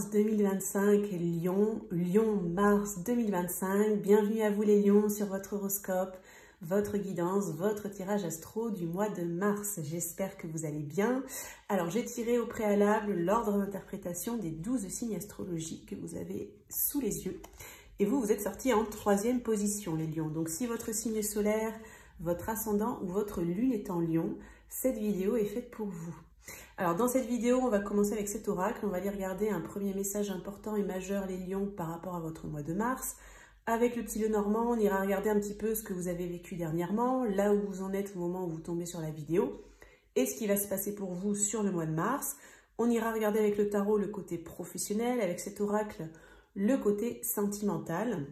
Mars 2025, Lion-Mars 2025. Bienvenue à vous les lions sur votre horoscope, votre guidance, votre tirage astro du mois de mars. J'espère que vous allez bien. Alors j'ai tiré au préalable l'ordre d'interprétation des 12 signes astrologiques que vous avez sous les yeux. Et vous êtes sortis en 3e position les lions. Donc si votre signe solaire, votre ascendant ou votre lune est en lion, cette vidéo est faite pour vous. Alors dans cette vidéo, on va commencer avec cet oracle. On va aller regarder un premier message important et majeur les lions par rapport à votre mois de mars. Avec le petit Lenormand, on ira regarder un petit peu ce que vous avez vécu dernièrement, là où vous en êtes au moment où vous tombez sur la vidéo, et ce qui va se passer pour vous sur le mois de mars. On ira regarder avec le tarot le côté professionnel, avec cet oracle le côté sentimental.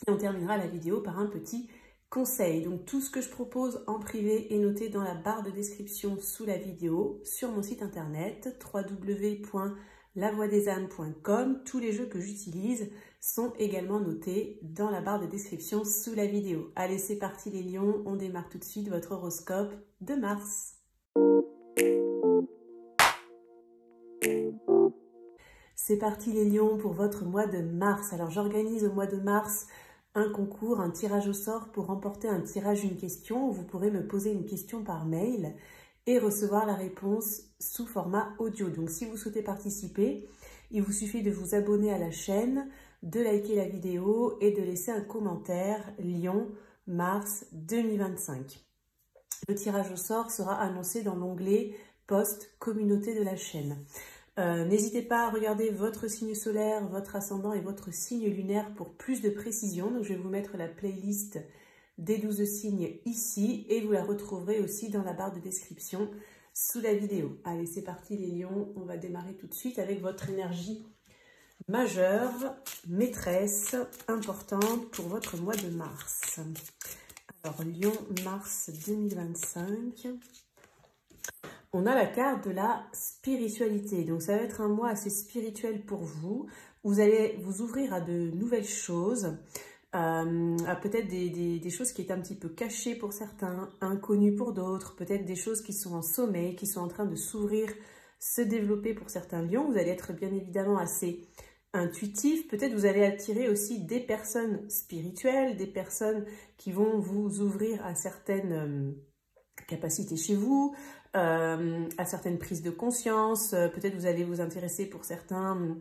Et on terminera la vidéo par un petit conseil. Donc tout ce que je propose en privé est noté dans la barre de description sous la vidéo, sur mon site internet www.lavoidesâmes.com. Tous les jeux que j'utilise sont également notés dans la barre de description sous la vidéo. Allez, c'est parti les lions, on démarre tout de suite votre horoscope de mars. C'est parti les lions pour votre mois de mars. Alors j'organise au mois de mars un concours, un tirage au sort pour remporter un tirage une question où vous pourrez me poser une question par mail et recevoir la réponse sous format audio. Donc si vous souhaitez participer, il vous suffit de vous abonner à la chaîne, de liker la vidéo et de laisser un commentaire Lion mars 2025. Le tirage au sort sera annoncé dans l'onglet post communauté de la chaîne. N'hésitez pas à regarder votre signe solaire, votre ascendant et votre signe lunaire pour plus de précision. Donc, je vais vous mettre la playlist des 12 signes ici et vous la retrouverez aussi dans la barre de description sous la vidéo. Allez, c'est parti les lions, on va démarrer tout de suite avec votre énergie majeure, maîtresse, importante pour votre mois de mars. Alors, Lion, mars 2025. On a la carte de la spiritualité. Donc, ça va être un mois assez spirituel pour vous. Vous allez vous ouvrir à de nouvelles choses, à peut-être des choses qui étaient un petit peu cachées pour certains, inconnues pour d'autres, peut-être des choses qui sont en sommeil, qui sont en train de s'ouvrir, se développer pour certains lions. Vous allez être bien évidemment assez intuitif. Peut-être vous allez attirer aussi des personnes spirituelles, des personnes qui vont vous ouvrir à certaines capacités chez vous, à certaines prises de conscience. Peut-être vous allez vous intéresser pour certains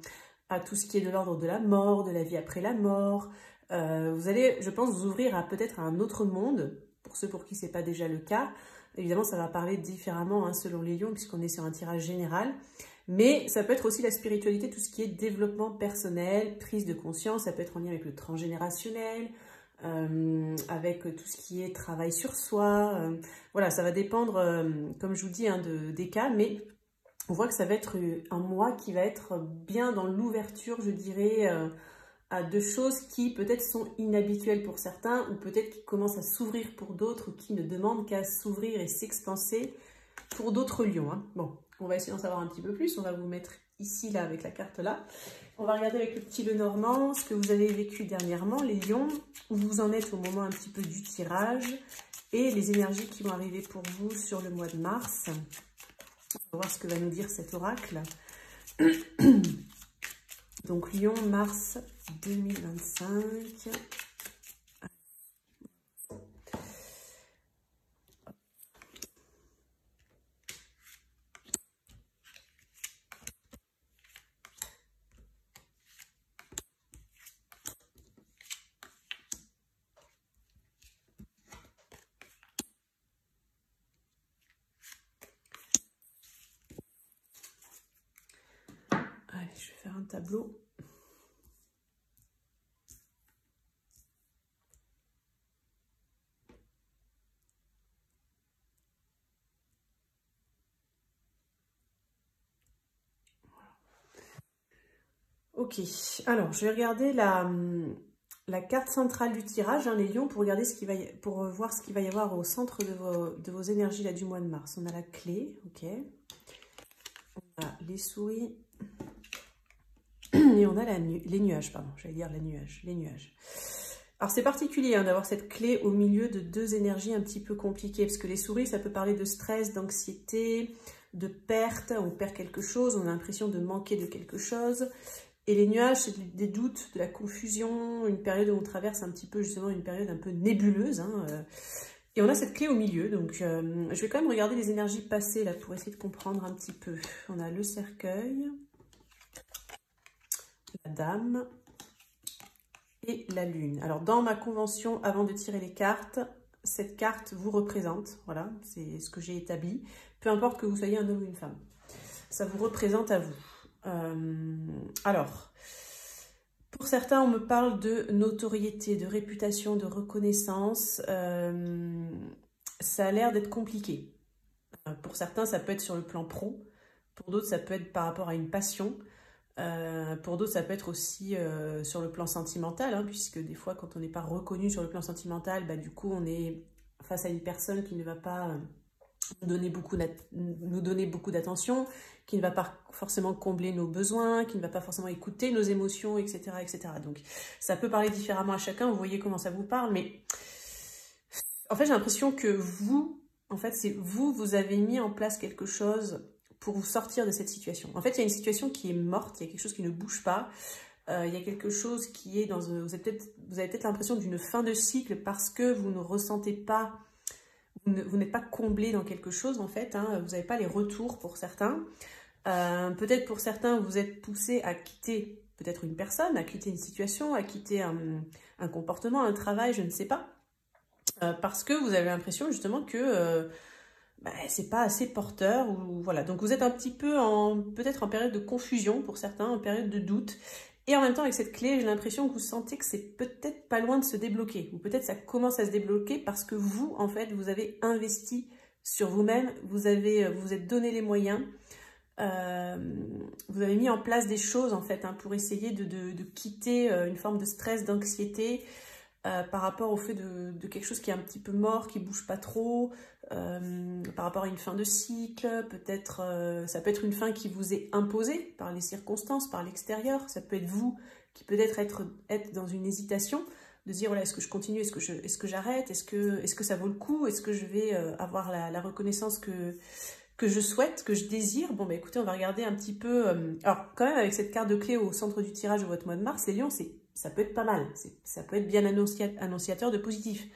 à tout ce qui est de l'ordre de la mort, de la vie après la mort. Vous allez, je pense, vous ouvrir à peut-être à un autre monde, pour ceux pour qui ce n'est pas déjà le cas. Évidemment, ça va parler différemment selon les lions, puisqu'on est sur un tirage général. Mais ça peut être aussi la spiritualité, tout ce qui est développement personnel, prise de conscience. Ça peut être en lien avec le transgénérationnel, avec tout ce qui est travail sur soi. Voilà, ça va dépendre, comme je vous dis, des cas, mais on voit que ça va être un mois qui va être bien dans l'ouverture, je dirais, à de choses qui peut-être sont inhabituelles pour certains, ou peut-être qui commencent à s'ouvrir pour d'autres, ou qui ne demandent qu'à s'ouvrir et s'expanser pour d'autres lions. Bon, on va essayer d'en savoir un petit peu plus. On va vous mettre ici, là, avec la carte là. On va regarder avec le petit Lenormand ce que vous avez vécu dernièrement, les lions, où vous en êtes au moment un petit peu du tirage, et les énergies qui vont arriver pour vous sur le mois de mars. On va voir ce que va nous dire cet oracle. Donc, Lion, mars 2025. Allez, je vais faire un tableau. Ok, alors je vais regarder la carte centrale du tirage, les lions, pour regarder pour voir ce qu'il va y avoir au centre de vos énergies là, du mois de mars. On a la clé, ok. On a les souris. Et on a les nuages, pardon, j'allais dire les nuages. Alors c'est particulier d'avoir cette clé au milieu de deux énergies un petit peu compliquées, parce que les souris, ça peut parler de stress, d'anxiété, de perte, on perd quelque chose, on a l'impression de manquer de quelque chose. Et les nuages, c'est des doutes, de la confusion, une période où on traverse un petit peu, justement, une période un peu nébuleuse. Hein, et on a cette clé au milieu, donc je vais quand même regarder les énergies passées là pour essayer de comprendre un petit peu. On a le cercueil, la dame et la lune. Alors dans ma convention, avant de tirer les cartes, cette carte vous représente, voilà, c'est ce que j'ai établi. Peu importe que vous soyez un homme ou une femme, ça vous représente à vous. Alors, pour certains, on me parle de notoriété, de réputation, de reconnaissance. Ça a l'air d'être compliqué. Pour certains, ça peut être sur le plan pro. Pour d'autres, ça peut être par rapport à une passion. Pour d'autres, ça peut être aussi sur le plan sentimental, hein, puisque des fois, quand on n'est pas reconnu sur le plan sentimental, bah, du coup, on est face à une personne qui ne va pas nous donner beaucoup d'attention, qui ne va pas forcément combler nos besoins, qui ne va pas forcément écouter nos émotions, etc., etc. Donc, ça peut parler différemment à chacun, vous voyez comment ça vous parle, mais en fait, j'ai l'impression que vous, en fait, c'est vous, vous avez mis en place quelque chose pour vous sortir de cette situation. En fait, il y a une situation qui est morte, il y a quelque chose qui ne bouge pas, il y a quelque chose qui est dans... Vous avez peut-être l'impression d'une fin de cycle parce que vous ne ressentez pas... Vous n'êtes pas comblé dans quelque chose, en fait. Hein, vous n'avez pas les retours pour certains. Peut-être pour certains, vous êtes poussé à quitter peut-être une personne, à quitter une situation, à quitter un comportement, un travail, je ne sais pas. Parce que vous avez l'impression justement que c'est pas assez porteur. Ou, voilà. Donc vous êtes un petit peu peut-être en période de confusion pour certains, en période de doute. Et en même temps, avec cette clé, j'ai l'impression que vous sentez que c'est peut-être pas loin de se débloquer. Ou peut-être ça commence à se débloquer parce que vous, en fait, vous avez investi sur vous-même, vous êtes donné les moyens, vous avez mis en place des choses, en fait, hein, pour essayer de quitter une forme de stress, d'anxiété, par rapport au fait de quelque chose qui est un petit peu mort, qui bouge pas trop, par rapport à une fin de cycle, peut-être ça peut être une fin qui vous est imposée par les circonstances, par l'extérieur, ça peut être vous qui peut-être être dans une hésitation, de se dire voilà, est-ce que je continue, est-ce que j'arrête, est-ce que ça vaut le coup, est-ce que je vais avoir la reconnaissance que je souhaite, que je désire. Bon, bah écoutez, on va regarder un petit peu... Alors, quand même, avec cette carte de clé au centre du tirage de votre mois de mars, les lions, ça peut être pas mal. Ça peut être bien annonciateur de positif.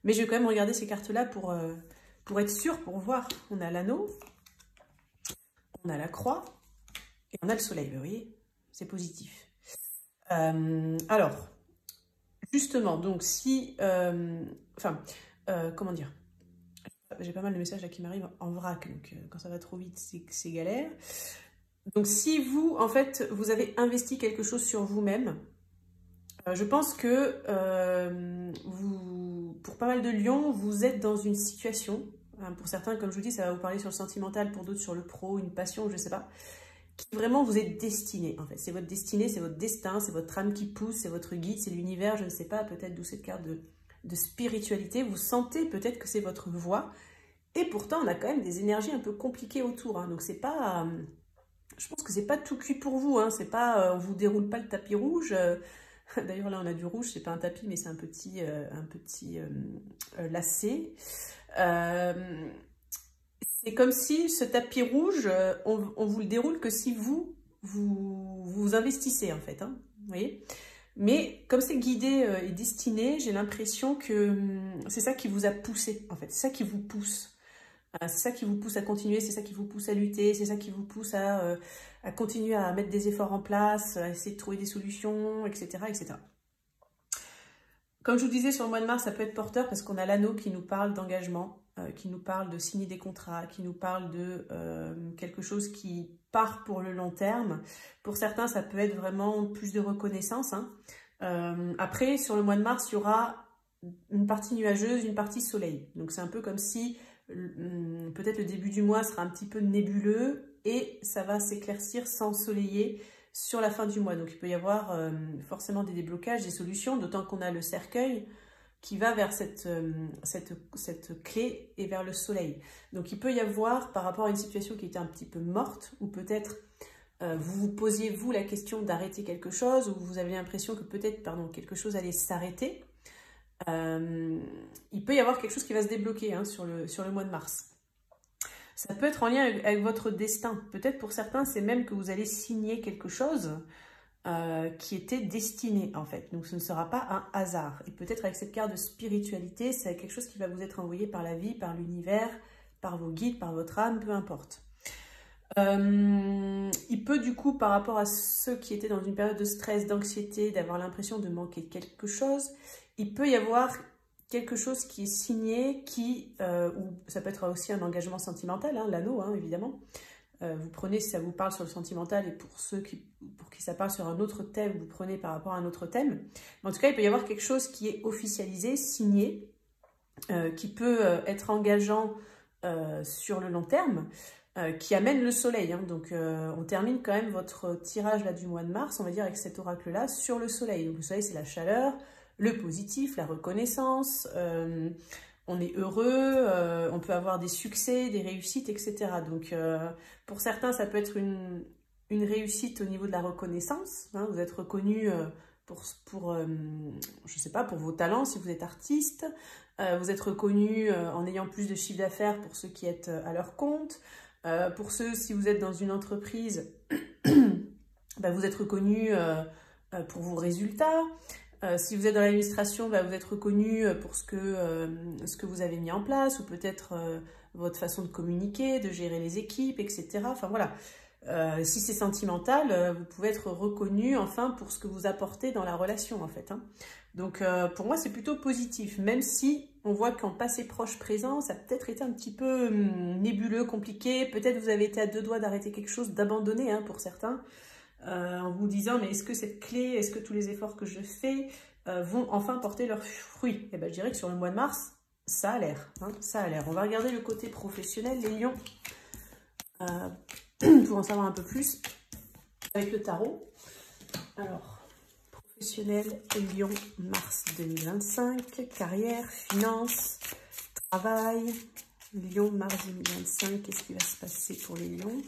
Mais je vais quand même regarder ces cartes-là pour être sûr, pour voir. On a l'anneau, on a la croix, et on a le soleil. Vous voyez, c'est positif. Alors, justement, donc si... comment dire ? J'ai pas mal de messages là qui m'arrivent en vrac, donc quand ça va trop vite, c'est galère. Donc si vous, en fait, vous avez investi quelque chose sur vous-même, je pense que pour pas mal de lions, vous êtes dans une situation, hein, pour certains, comme je vous dis, ça va vous parler sur le sentimental, pour d'autres sur le pro, une passion, je sais pas, qui vraiment vous êtes destiné, en fait. C'est votre destinée, c'est votre destin, c'est votre âme qui pousse, c'est votre guide, c'est l'univers, je ne sais pas, peut-être d'où cette carte de spiritualité, vous sentez peut-être que c'est votre voie, et pourtant on a quand même des énergies un peu compliquées autour, hein, donc c'est pas, je pense que c'est pas tout cuit pour vous, hein, c'est pas, on vous déroule pas le tapis rouge, d'ailleurs là on a du rouge, c'est pas un tapis mais c'est un petit lacet, c'est comme si ce tapis rouge, on vous le déroule que si vous investissez en fait, hein, vous voyez. Mais comme c'est guidé et destiné, j'ai l'impression que c'est ça qui vous a poussé, en fait. C'est ça qui vous pousse. C'est ça qui vous pousse à continuer, c'est ça qui vous pousse à lutter, c'est ça qui vous pousse à continuer à mettre des efforts en place, à essayer de trouver des solutions, etc., etc. Comme je vous disais, sur le mois de mars, ça peut être porteur parce qu'on a l'anneau qui nous parle d'engagement, qui nous parle de signer des contrats, qui nous parle de quelque chose qui part pour le long terme. Pour certains, ça peut être vraiment plus de reconnaissance, hein. Après, sur le mois de mars, il y aura une partie nuageuse, une partie soleil. Donc c'est un peu comme si peut-être le début du mois sera un petit peu nébuleux et ça va s'éclaircir, s'ensoleiller sur la fin du mois. Donc il peut y avoir forcément des déblocages, des solutions, d'autant qu'on a le cercueil qui va vers cette clé et vers le soleil. Donc il peut y avoir, par rapport à une situation qui était un petit peu morte, ou peut-être vous vous posiez vous la question d'arrêter quelque chose, ou vous avez l'impression que peut-être quelque chose allait s'arrêter, il peut y avoir quelque chose qui va se débloquer, hein, sur le mois de mars. Ça peut être en lien avec votre destin. Peut-être pour certains, c'est même que vous allez signer quelque chose qui était destiné en fait. Donc ce ne sera pas un hasard. Et peut-être avec cette carte de spiritualité, c'est quelque chose qui va vous être envoyé par la vie, par l'univers, par vos guides, par votre âme, peu importe. Il peut du coup, par rapport à ceux qui étaient dans une période de stress, d'anxiété, d'avoir l'impression de manquer quelque chose, il peut y avoir quelque chose qui est signé, ou ça peut être aussi un engagement sentimental, hein, l'anneau, hein, évidemment. Vous prenez si ça vous parle sur le sentimental, et pour ceux pour qui ça parle sur un autre thème, vous prenez par rapport à un autre thème. Mais en tout cas, il peut y avoir quelque chose qui est officialisé, signé, qui peut être engageant sur le long terme, qui amène le soleil. Hein. Donc, on termine quand même votre tirage là, du mois de mars, on va dire, avec cet oracle-là, sur le soleil. Donc, le soleil, c'est la chaleur, le positif, la reconnaissance, on est heureux, on peut avoir des succès, des réussites, etc. Donc, pour certains, ça peut être une réussite au niveau de la reconnaissance. Hein. Vous êtes reconnu je sais pas, pour vos talents, si vous êtes artiste. Vous êtes reconnu en ayant plus de chiffre d'affaires pour ceux qui êtes à leur compte. Pour ceux, si vous êtes dans une entreprise, bah, vous êtes reconnu pour vos résultats. Si vous êtes dans l'administration, bah, vous êtes reconnu pour ce que vous avez mis en place, ou peut-être votre façon de communiquer, de gérer les équipes, etc. Enfin voilà. Si c'est sentimental, vous pouvez être reconnu enfin pour ce que vous apportez dans la relation en fait. Hein. Donc pour moi c'est plutôt positif, même si on voit qu'en passé proche présent, ça a peut-être été un petit peu nébuleux, compliqué. Peut-être vous avez été à deux doigts d'arrêter quelque chose, d'abandonner hein, pour certains. En vous disant, mais est-ce que cette clé, est-ce que tous les efforts que je fais vont enfin porter leurs fruits? Et ben, je dirais que sur le mois de mars, ça a l'air. Hein, ça a l'air. On va regarder le côté professionnel, les lions, pour en savoir un peu plus avec le tarot. Alors, professionnel, lion, mars 2025, carrière, finance, travail, lion, mars 2025, qu'est-ce qui va se passer pour les lions?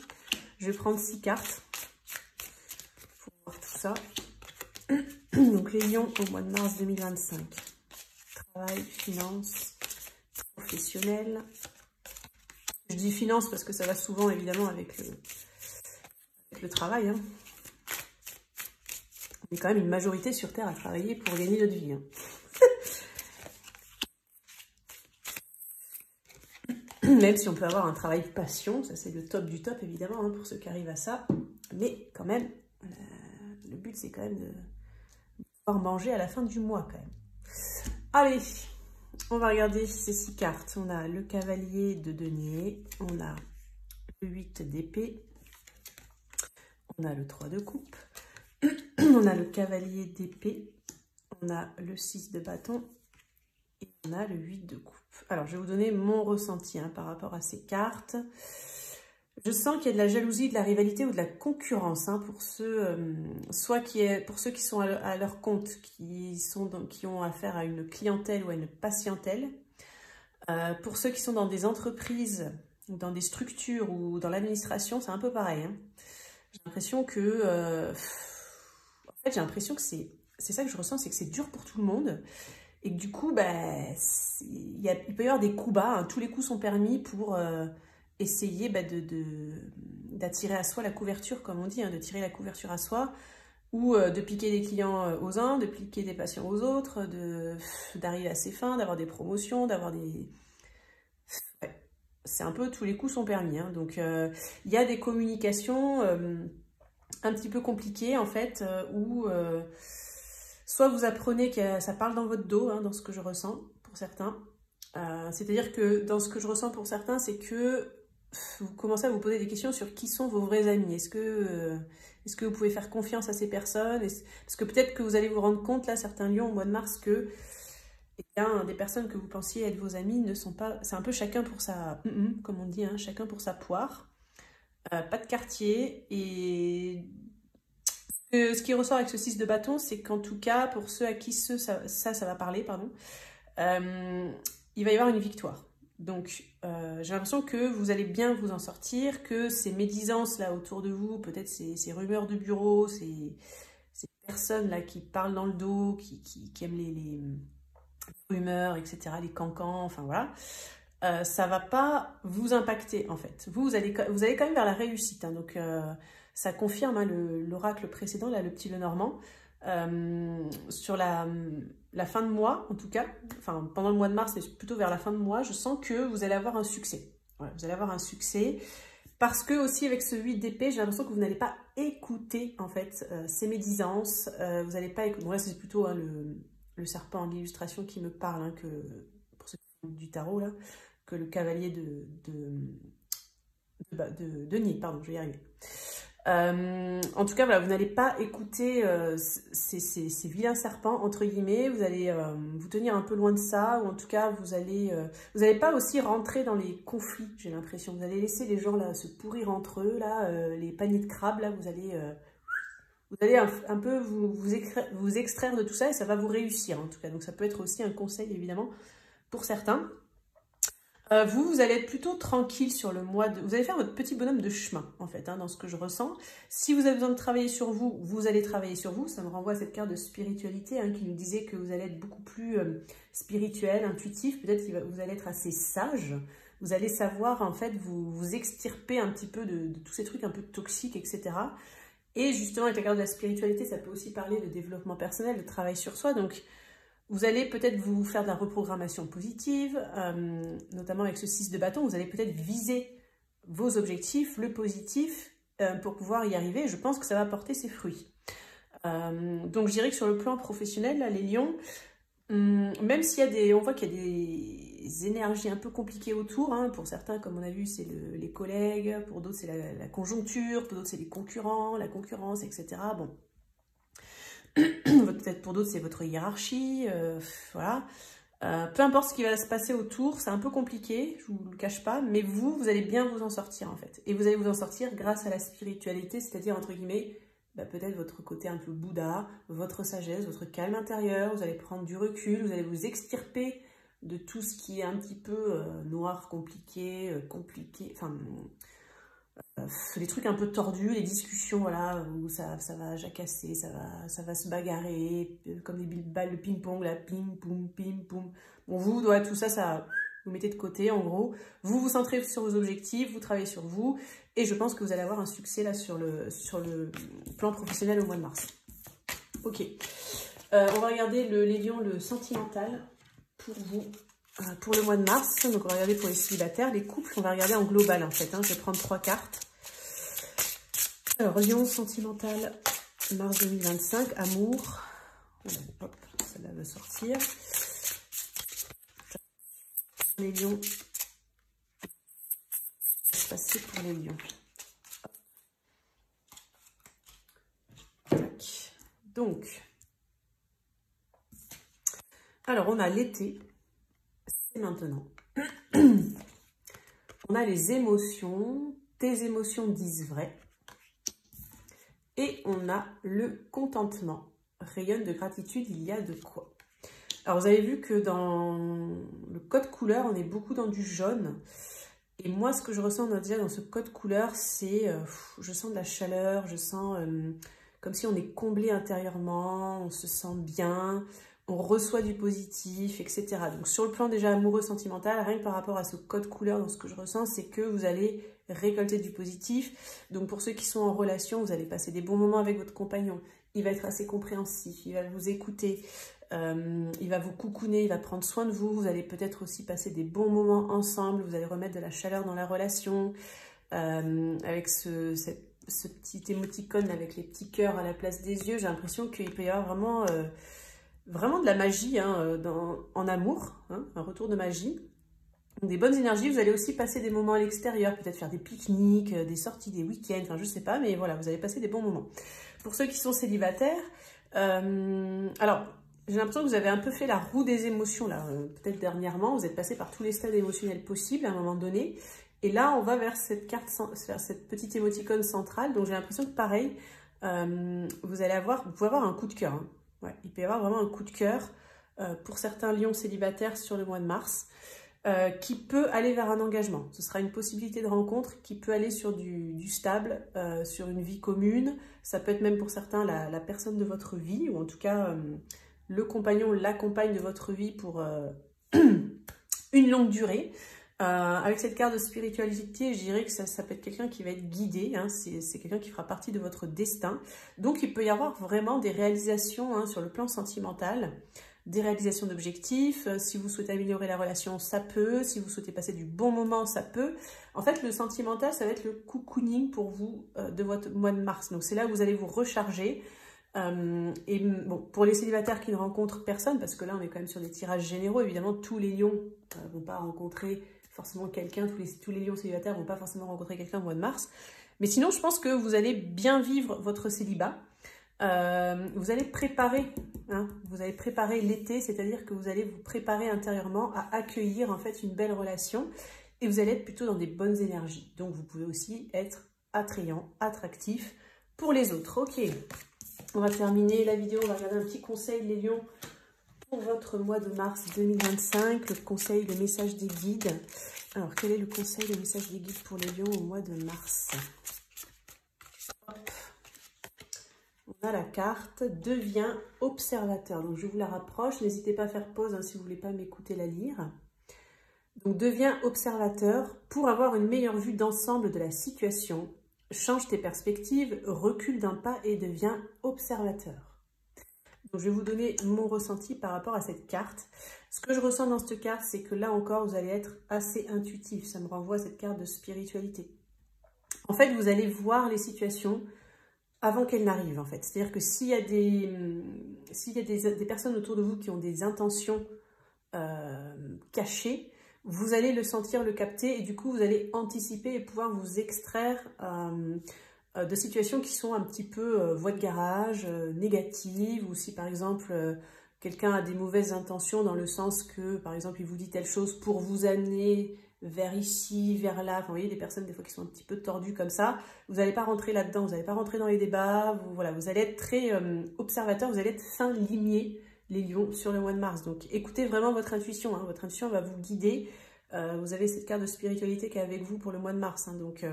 Je vais prendre 6 cartes. Tout ça. Donc les lions au mois de mars 2025. Travail, finance, professionnel. Je dis finance parce que ça va souvent évidemment avec le travail. Hein. On est quand même une majorité sur Terre à travailler pour gagner notre vie. Hein. Même si on peut avoir un travail passion, ça c'est le top du top évidemment hein, pour ceux qui arrivent à ça. Mais quand même, le but c'est quand même de pouvoir manger à la fin du mois quand même. Allez, on va regarder ces 6 cartes. On a le cavalier de denier, on a le 8 d'épée, on a le 3 de coupe, on a le cavalier d'épée, on a le 6 de bâton et on a le 8 de coupe. Alors, je vais vous donner mon ressenti hein, par rapport à ces cartes. Je sens qu'il y a de la jalousie, de la rivalité ou de la concurrence hein, pour ceux, pour ceux qui sont à leur compte, qui ont affaire à une clientèle ou à une patientèle. Pour ceux qui sont dans des entreprises, dans des structures ou dans l'administration, c'est un peu pareil. Hein. J'ai l'impression que... en fait, j'ai l'impression que c'est ça que je ressens, c'est que c'est dur pour tout le monde. Et que du coup, bah, il peut y avoir des coups bas. Hein. Tous les coups sont permis pour... essayer bah, d'attirer à soi la couverture, comme on dit, hein, de tirer la couverture à soi, ou de piquer des clients aux uns, de piquer des patients aux autres, d'arriver à ses fins, d'avoir des promotions, d'avoir des... Ouais, c'est un peu, tous les coups sont permis. Hein, donc, il y a des communications un petit peu compliquées, en fait, où soit vous apprenez que ça parle dans votre dos, hein, dans ce que je ressens, pour certains. C'est-à-dire que dans ce que je ressens pour certains, c'est que vous commencez à vous poser des questions sur qui sont vos vrais amis. Est-ce que vous pouvez faire confiance à ces personnes? Parce que peut-être que vous allez vous rendre compte, là, certains lions au mois de mars, que eh bien, des personnes que vous pensiez être vos amis ne sont pas... C'est un peu chacun pour sa... comme on dit, hein, chacun pour sa poire. Pas de quartier. Et ce qui ressort avec ce 6 de bâton, c'est qu'en tout cas, pour ceux à qui ça va parler, pardon, il va y avoir une victoire. Donc, j'ai l'impression que vous allez bien vous en sortir, que ces médisances là autour de vous, peut-être ces rumeurs de bureau, ces personnes là qui parlent dans le dos, qui aiment les rumeurs, etc., les cancans, enfin voilà, ça va pas vous impacter en fait. Vous allez quand même vers la réussite, hein, donc ça confirme hein, l'oracle précédent, là, le petit Lenormand. Sur la fin de mois, en tout cas, enfin pendant le mois de mars, mais plutôt vers la fin de mois, je sens que vous allez avoir un succès. Voilà, vous allez avoir un succès, parce que aussi avec ce 8 d'épée, j'ai l'impression que vous n'allez pas écouter en fait ces médisances, vous n'allez pas écouter, bon là c'est plutôt hein, le serpent en illustration qui me parle, hein, que pour ceux qui font du tarot là, que le cavalier de denier, pardon, je vais y arriver. En tout cas, voilà, vous n'allez pas écouter ces vilains serpents, entre guillemets, vous allez vous tenir un peu loin de ça, ou en tout cas, vous n'allez pas aussi rentrer dans les conflits, j'ai l'impression. Vous allez laisser les gens là se pourrir entre eux, là, les paniers de crabes, là, vous allez un peu vous extraire de tout ça et ça va vous réussir, en tout cas. Donc, ça peut être aussi un conseil, évidemment, pour certains. Vous allez être plutôt tranquille sur le mois de... Vous allez faire votre petit bonhomme de chemin, en fait, hein, dans ce que je ressens. Si vous avez besoin de travailler sur vous, vous allez travailler sur vous. Ça me renvoie à cette carte de spiritualité hein, qui nous disait que vous allez être beaucoup plus spirituel, intuitif. Peut-être que vous allez être assez sage. Vous allez savoir, en fait, vous extirper un petit peu de tous ces trucs un peu toxiques, etc. Et justement, avec la carte de la spiritualité, ça peut aussi parler de développement personnel, de travail sur soi. Donc, vous allez peut-être vous faire de la reprogrammation positive, notamment avec ce 6 de bâton, vous allez peut-être viser vos objectifs, le positif, pour pouvoir y arriver. Je pense que ça va porter ses fruits. Donc je dirais que sur le plan professionnel, là, les lions, même s'il y a on voit qu'il y a des énergies un peu compliquées autour, hein, pour certains, comme on a vu, c'est les collègues, pour d'autres c'est la conjoncture, pour d'autres c'est les concurrents, la concurrence, etc. Bon. Peut-être pour d'autres c'est votre hiérarchie, voilà. Peu importe ce qui va se passer autour, c'est un peu compliqué, je ne vous le cache pas, mais vous allez bien vous en sortir en fait. Et vous allez vous en sortir grâce à la spiritualité, c'est-à-dire entre guillemets, bah, peut-être votre côté un peu Bouddha, votre sagesse, votre calme intérieur, vous allez prendre du recul, vous allez vous extirper de tout ce qui est un petit peu noir, compliqué, enfin... les trucs un peu tordus, les discussions, voilà, où ça va jacasser, ça va se bagarrer, comme des balles de ping-pong, là, ping, poum, ping, poum. Bon, tout ça, vous mettez de côté, en gros. Vous vous centrez sur vos objectifs, vous travaillez sur vous, et je pense que vous allez avoir un succès, là, sur le plan professionnel au mois de mars. Ok. On va regarder les lions, le sentimental, pour vous. Pour le mois de mars, donc on va regarder pour les célibataires, les couples, on va regarder en global en fait, hein. Je vais prendre 3 cartes. Alors, lion sentimental, mars 2025, amour, hop, celle-là va sortir. Les lions, je vais passer pour les lions. Tac. Donc, alors on a l'été. Maintenant, on a les émotions, tes émotions disent vrai, et on a le contentement, rayonne de gratitude, il y a de quoi. Alors vous avez vu que dans le code couleur, on est beaucoup dans du jaune, et moi ce que je ressens déjà dans ce code couleur, c'est, je sens de la chaleur, je sens comme si on est comblé intérieurement, on se sent bien, on reçoit du positif, etc. Donc sur le plan déjà amoureux, sentimental, rien que par rapport à ce code couleur, dans ce que je ressens, c'est que vous allez récolter du positif. Donc pour ceux qui sont en relation, vous allez passer des bons moments avec votre compagnon. Il va être assez compréhensif, il va vous écouter, il va vous coucouner, il va prendre soin de vous. Vous allez peut-être aussi passer des bons moments ensemble, vous allez remettre de la chaleur dans la relation. Avec ce petit émoticône avec les petits cœurs à la place des yeux, j'ai l'impression qu'il peut y avoir vraiment de la magie hein, en amour, hein, un retour de magie. Donc, des bonnes énergies, vous allez aussi passer des moments à l'extérieur, peut-être faire des pique-niques, des sorties, des week-ends, enfin je sais pas, mais voilà, vous allez passer des bons moments. Pour ceux qui sont célibataires, alors j'ai l'impression que vous avez un peu fait la roue des émotions là, peut-être dernièrement, vous êtes passé par tous les stades émotionnels possibles à un moment donné, et là on va vers cette carte, vers cette petite émoticône centrale, donc j'ai l'impression que pareil, vous pouvez avoir un coup de cœur, hein. Ouais, il peut y avoir vraiment un coup de cœur pour certains lions célibataires sur le mois de mars qui peut aller vers un engagement. Ce sera une possibilité de rencontre qui peut aller sur du stable, sur une vie commune. Ça peut être même pour certains la personne de votre vie ou en tout cas le compagnon, la compagne de votre vie pour une longue durée. Avec cette carte de spiritualité, je dirais que ça peut être quelqu'un qui va être guidé, hein, c'est quelqu'un qui fera partie de votre destin. Donc il peut y avoir vraiment des réalisations hein, sur le plan sentimental, des réalisations d'objectifs. Si vous souhaitez améliorer la relation, ça peut. Si vous souhaitez passer du bon moment, ça peut. En fait, le sentimental, ça va être le cocooning pour vous de votre mois de mars. Donc c'est là où vous allez vous recharger. Et bon, pour les célibataires qui ne rencontrent personne, parce que là on est quand même sur des tirages généraux, évidemment tous les lions ne vont pas rencontrer forcément quelqu'un, tous les lions célibataires ne vont pas forcément rencontrer quelqu'un au mois de mars, mais sinon je pense que vous allez bien vivre votre célibat, vous allez préparer l'été, c'est-à-dire que vous allez vous préparer intérieurement à accueillir en fait une belle relation, et vous allez être plutôt dans des bonnes énergies, donc vous pouvez aussi être attrayant, attractif pour les autres. Ok. On va terminer la vidéo, on va regarder un petit conseil, les lions, pour votre mois de mars 2025. Le conseil, le message des guides. Alors, quel est le conseil, le message des guides pour les lions au mois de mars? Hop. On a la carte « Deviens observateur ». Donc, je vous la rapproche. N'hésitez pas à faire pause hein, si vous ne voulez pas m'écouter la lire. Donc, deviens observateur pour avoir une meilleure vue d'ensemble de la situation. Change tes perspectives, recule d'un pas et deviens observateur. Donc, je vais vous donner mon ressenti par rapport à cette carte. Ce que je ressens dans cette carte, c'est que là encore, vous allez être assez intuitif. Ça me renvoie à cette carte de spiritualité. En fait, vous allez voir les situations avant qu'elles n'arrivent, en fait. C'est-à-dire que s'il y a des personnes autour de vous qui ont des intentions cachées, vous allez le sentir, le capter, et du coup, vous allez anticiper et pouvoir vous extraire de situations qui sont un petit peu voie de garage, négatives, ou si par exemple, quelqu'un a des mauvaises intentions dans le sens que, par exemple, il vous dit telle chose pour vous amener vers ici, vers là. Enfin, vous voyez, des personnes des fois qui sont un petit peu tordues comme ça. Vous n'allez pas rentrer là-dedans, vous n'allez pas rentrer dans les débats, voilà, vous allez être très observateur, vous allez être fin limier, les lions, sur le mois de mars. Donc écoutez vraiment votre intuition, hein. Votre intuition va vous guider. Vous avez cette carte de spiritualité qui est avec vous pour le mois de mars, hein. Donc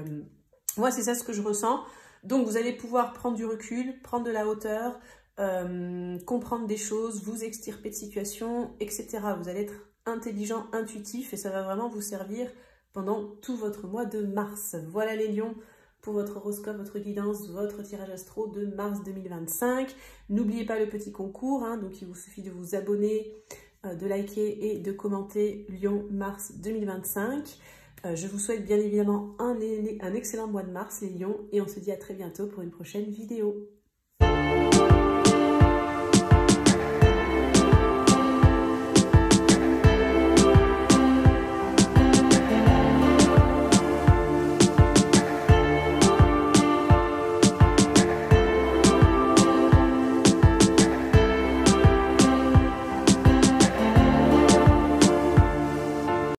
moi c'est ça ce que je ressens. Donc vous allez pouvoir prendre du recul, prendre de la hauteur, comprendre des choses, vous extirper de situations, etc. Vous allez être intelligent, intuitif, et ça va vraiment vous servir pendant tout votre mois de mars. Voilà les lions, pour votre horoscope, votre guidance, votre tirage astro de mars 2025. N'oubliez pas le petit concours, hein, donc il vous suffit de vous abonner, de liker et de commenter Lion mars 2025. Je vous souhaite bien évidemment un excellent mois de mars les lions, et on se dit à très bientôt pour une prochaine vidéo.